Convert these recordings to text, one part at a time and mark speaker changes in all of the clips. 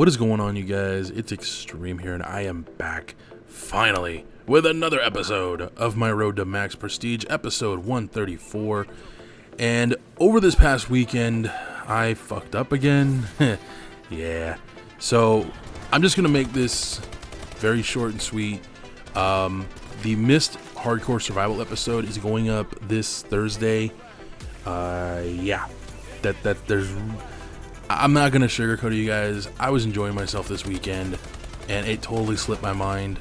Speaker 1: What is going on, you guys? It's Extreme here, and I am back, finally, with another episode of my Road to Max Prestige, episode 134. And over this past weekend, I fucked up again. Yeah. So, I'm just going to make this very short and sweet. The missed Hardcore Survival episode is going up this Thursday. Yeah. I'm not going to sugarcoat it, you guys. I was enjoying myself this weekend, and it totally slipped my mind.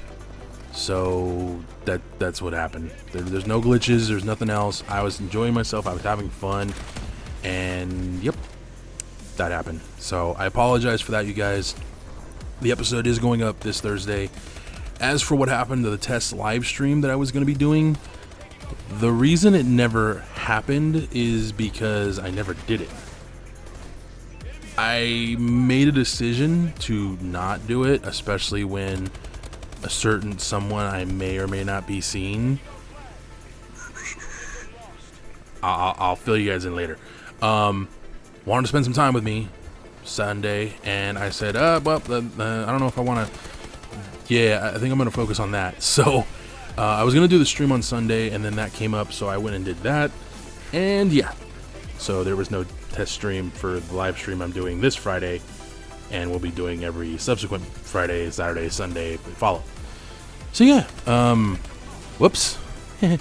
Speaker 1: So, that's what happened. There's no glitches. There's nothing else. I was enjoying myself. I was having fun. And, yep, that happened. So, I apologize for that, you guys. The episode is going up this Thursday. As for what happened to the test live stream that I was going to be doing, the reason it never happened is because I never did it. I made a decision to not do it, especially when a certain someone I may or may not be seeing. I'll fill you guys in later. Wanted to spend some time with me Sunday, and I said, I don't know if I want to. Yeah, I think I'm going to focus on that. So I was going to do the stream on Sunday, and then that came up, so I went and did that. And yeah, so there was no test stream for the live stream I'm doing this Friday, and we'll be doing every subsequent Friday, Saturday, Sunday follow. So yeah, whoops. Yeah,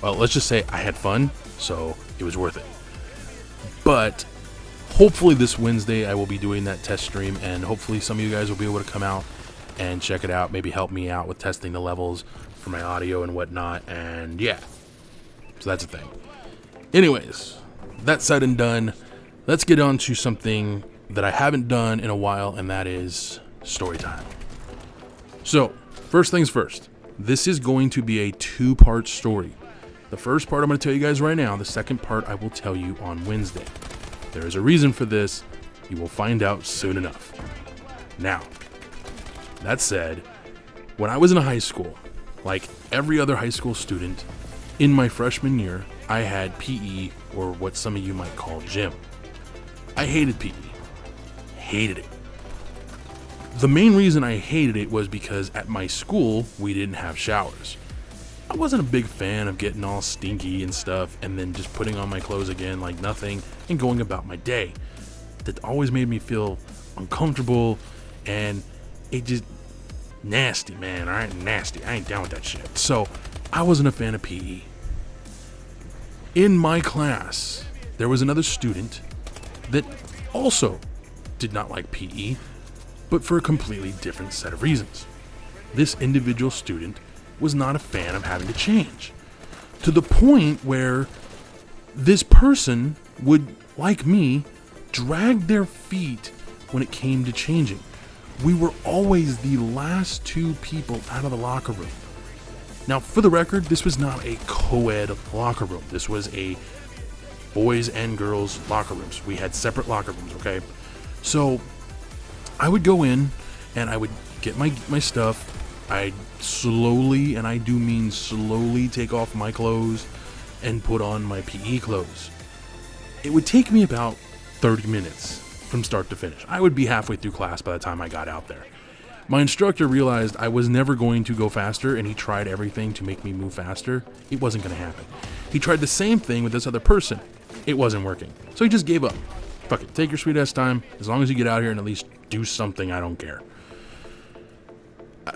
Speaker 1: well, let's just say I had fun, so it was worth it. But hopefully this Wednesday I will be doing that test stream, and hopefully some of you guys will be able to come out and check it out, maybe help me out with testing the levels for my audio and whatnot, and yeah, so that's a thing. Anyways, that said and done, let's get on to something that I haven't done in a while, and that is story time. So, first things first, this is going to be a two-part story. The first part I'm going to tell you guys right now, the second part I will tell you on Wednesday. There is a reason for this. You will find out soon enough. Now, that said, when I was in high school, like every other high school student, in my freshman year, I had PE, or what some of you might call gym. I hated PE. Hated it. The main reason I hated it was because at my school, we didn't have showers. I wasn't a big fan of getting all stinky and stuff and then just putting on my clothes again like nothing and going about my day. That always made me feel uncomfortable, and it just nasty, man. All right, nasty. I ain't down with that shit. So I wasn't a fan of PE. In my class, there was another student that also did not like PE, but for a completely different set of reasons. This individual student was not a fan of having to change, to the point where this person would, like me, drag their feet when it came to changing. We were always the last two people out of the locker room. Now, for the record, this was not a co-ed locker room. This was a boys and girls locker rooms. We had separate locker rooms, okay? So I would go in and I would get my stuff. I'd slowly, and I do mean slowly, take off my clothes and put on my PE clothes. It would take me about 30 minutes from start to finish. I would be halfway through class by the time I got out there. My instructor realized I was never going to go faster, and he tried everything to make me move faster. It wasn't going to happen. He tried the same thing with this other person. It wasn't working. So he just gave up. Fuck it, take your sweet ass time. As long as you get out here and at least do something, I don't care.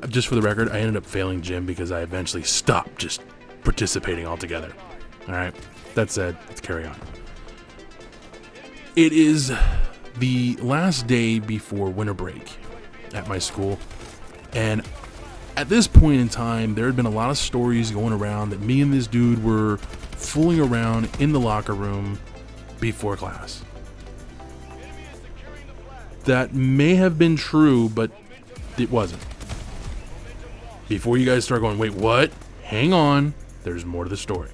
Speaker 1: Just for the record, I ended up failing gym because I eventually stopped just participating altogether. Alright, that said, let's carry on. It is the last day before winter break at my school, and at this point in time, there had been a lot of stories going around that me and this dude were fooling around in the locker room before class. That may have been true, but it wasn't. Before you guys start going, wait, what? Hang on, there's more to the story.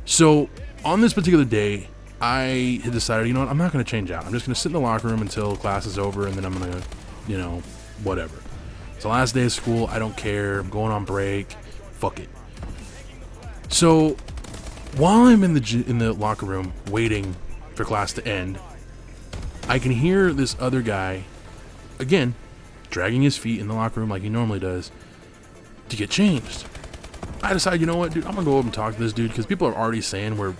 Speaker 1: So, on this particular day, I had decided, you know what, I'm not going to change out. I'm just going to sit in the locker room until class is over, and then I'm going to, whatever. It's the last day of school. I don't care. I'm going on break. Fuck it. So, while I'm in the locker room waiting for class to end, I can hear this other guy again, dragging his feet in the locker room like he normally does to get changed. I decide, you know what, dude, I'm gonna go over and talk to this dude because people are already saying we're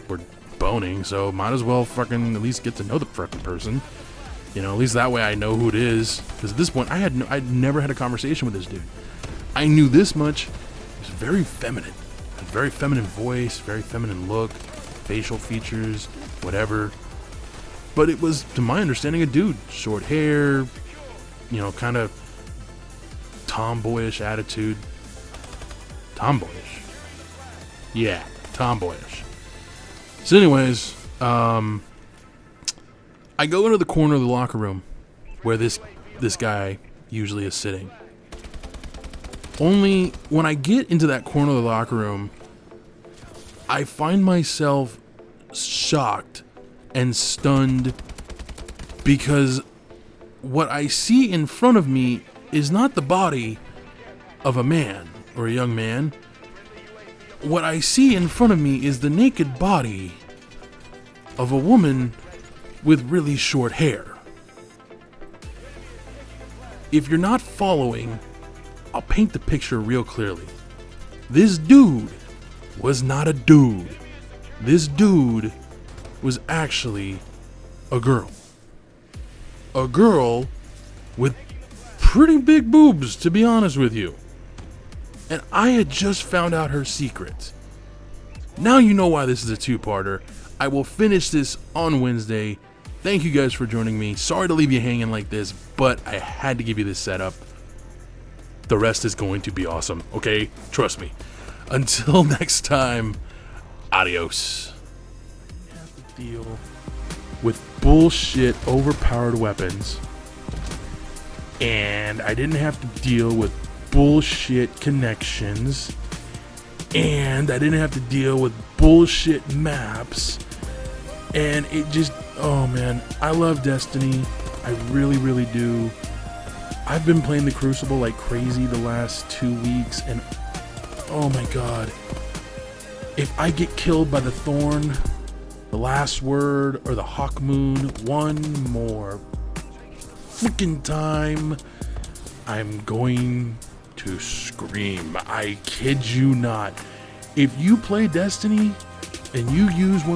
Speaker 1: boning, so might as well fucking at least get to know the fucking person. You know, at least that way I know who it is. Because at this point, I'd never had a conversation with this dude. I knew this much. He was very feminine. A very feminine voice, very feminine look, facial features, whatever. But it was, to my understanding, a dude. Short hair, you know, kind of tomboyish attitude. Tomboyish? Yeah, tomboyish. So anyways, I go into the corner of the locker room where this guy usually is sitting. Only when I get into that corner of the locker room, I find myself shocked and stunned because what I see in front of me is not the body of a man or a young man. What I see in front of me is the naked body of a woman with really short hair. If you're not following, I'll paint the picture real clearly. This dude was not a dude. This dude was actually a girl. A girl with pretty big boobs, to be honest with you. And I had just found out her secret. Now you know why this is a two-parter. I will finish this on Wednesday. Thank you guys for joining me. Sorry to leave you hanging like this, but I had to give you this setup. The rest is going to be awesome, okay? Trust me. Until next time, adios. I have to deal with bullshit overpowered weapons, and I didn't have to deal with bullshit connections, and I didn't have to deal with bullshit maps, and it just, oh man, I love Destiny. I really, really do. I've been playing the Crucible like crazy the last 2 weeks, and oh my god, if I get killed by the Thorn, the Last Word, or the Hawk Moon one more freaking time, I'm going to scream. I kid you not. If you play Destiny and you use one of